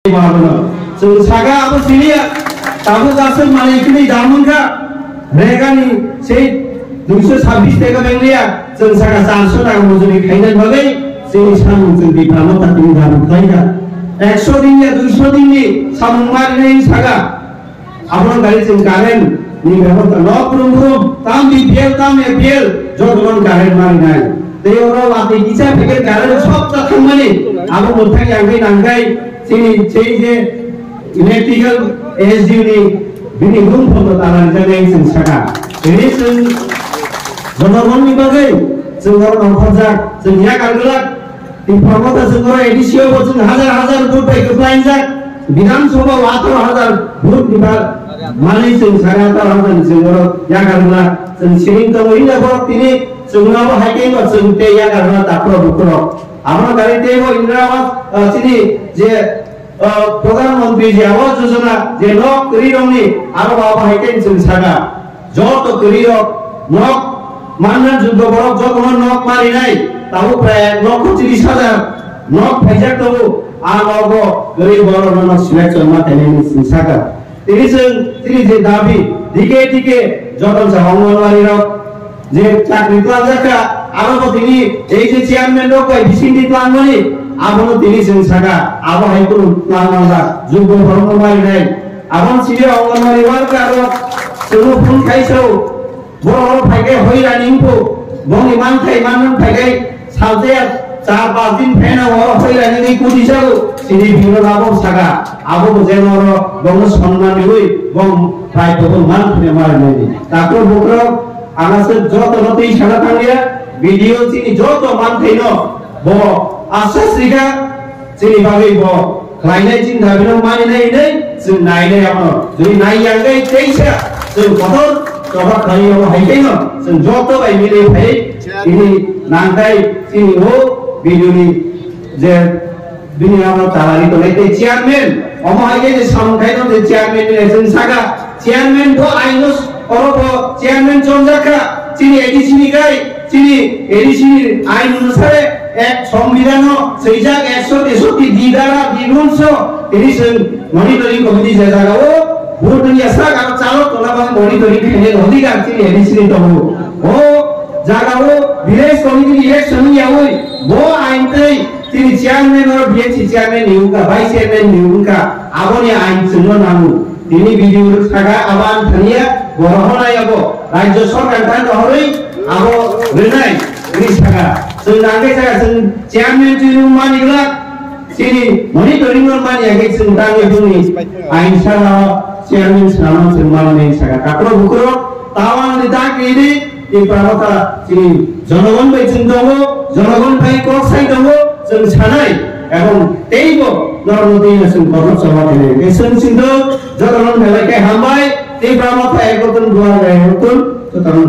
जों सागा अब सिलिया ताबो गासै माने इखिनि दामोनखा रेगानि से 226 टाका बेंलिया जों सागा 400 टाका मजुरि खाइनाय बागै जोंनि सामुं जों बिफानाव तातिनि दाम खाइगा 100 दिन या 200 दिननि सामुं मारिनाय सागा आपन गारि जों कारेन्ट नि व्यवस्था न पुरुम ताम बिपिएल ताम एपिएल जगमन कारेन्ट मारिनाय देवराव आते किसा फेकेट कारेन्ट सब थांमानि आबो मोथाय यांगै नांगाय sini je electrical SDU ni bini room foto talan jaga yang saka ini sen zonomon ni bagai zengor nongkojak zengya kalgelak di pramota zengor edisio bo zeng hazar vote bai keplain jak bidang soba wato hazar vote di bal mali zeng saka ta hazar zengor ya kalgelak zeng siring to ini bo tini zengna bo haike bo zeng te ya kalgelak tapro bukro আমরা গাড়িতে ইন্দিরাবাস চিনি যে প্রধানমন্ত্রী যে আবাস যোজনা যে knock করিরংনি আরো বাবা হাইকেন जों সাগা যত করিরক নক মাননার যুদ্ধ বড় যত নক মারিনাই তাও প্রায় 1,30,000 নক ফাইজাক তো আনব গরিব বড় নক সিলেকশন মাথায় जों সাগা তিনি যে দাবি দিকে দিকে যত অঙ্গনওয়াড়িরক যে চাকরি ক্লাজাকা আরো তিনি এই যে চেয়ারম্যান লোক বিসিডি প্ল্যান মানে আবনো তিনি जों সাগা আবো হাইকো প্ল্যান মালা যুগ ভরমাই নাই আবন সিলে অঙ্গনওয়াড়ি ওয়ার্কার जों ফোন খাইছো বড় ফাইগে হইরানিংকো বংনি মানথাই মানন ফাইগে সালতে 4-5 দিন ফেনা বড় হইরানিংনি কুদিসাও সিনি বিনো আবো সাগা আবো যেনর বং সম্মান হই বং প্রায় তো মান ফেনে মারনি তারপর বকর আনাসে যত নতি সাগা থাঙ্গিয়া ভিডিও চিনি যত মান থাইনো ব আশাশ্রিকা চিনি বাগै ব খাইনাय চিন্তা বিনো মানি নাই नै जों नायनाय आपन जुदि नाययांगै तेइसा जों कठोर सभा खाइयो हाइकेनो जों जत बाय मिले फाइ इनि नांगाय चिनि हो भिडियोनि जे बिनि आपन तालारि तो लेते चेयरमैन अमा हाइके जे सामखाइनो जे चेयरमैन नि जों सागा चेयरमैन को आइनस अरब चेयरमैन चंजाका चिनि एडिसिनि गाय চিনি এডিসির আইন অনুসারে এক সংবিধান সেইজাক 163 দিদারা বিনুনস এডিসন মনিটরিং কমিটি জায়গাও ভোট নিয়া সাক আর চালো তোলাবাং মনিটরিং খেলে অধিকার চিনি এডিসিনি তো ও জায়গাও ভিলেজ কমিটি ইলেকশন নিয়া হই বো আইনতেই চিনি চেয়ারম্যান আর বিএসসি চেয়ারম্যান নিউকা ভাইস চেয়ারম্যান নিউকা আবনি আইন চিনো নামু তিনি ভিডিও থাকা আবান থানিয়া বড়হনাই আবো রাজ্য সরকার তাই নহরই আবো রেনাই রিসাগা जों नांगै जागा जों चेयरमैन जुनु मानिग्ला सिनि मनिटरिं मानि आगे जों दानि बुनि आइन सारा चेयरमैन साना जों मानि सागा काकरो बुकरो तावां नि दागिनि इ प्रामता सिनि जनगण बाय जों दङ जनगण बाय कसाय दङ जों सानाय এবং তেইব নরমতি जों কথা সমাধানে এসন সিন্ধু জনগণ মেলাকে হামবাই তে প্রামতা একতন দুয়া গায় হতুন তো তখন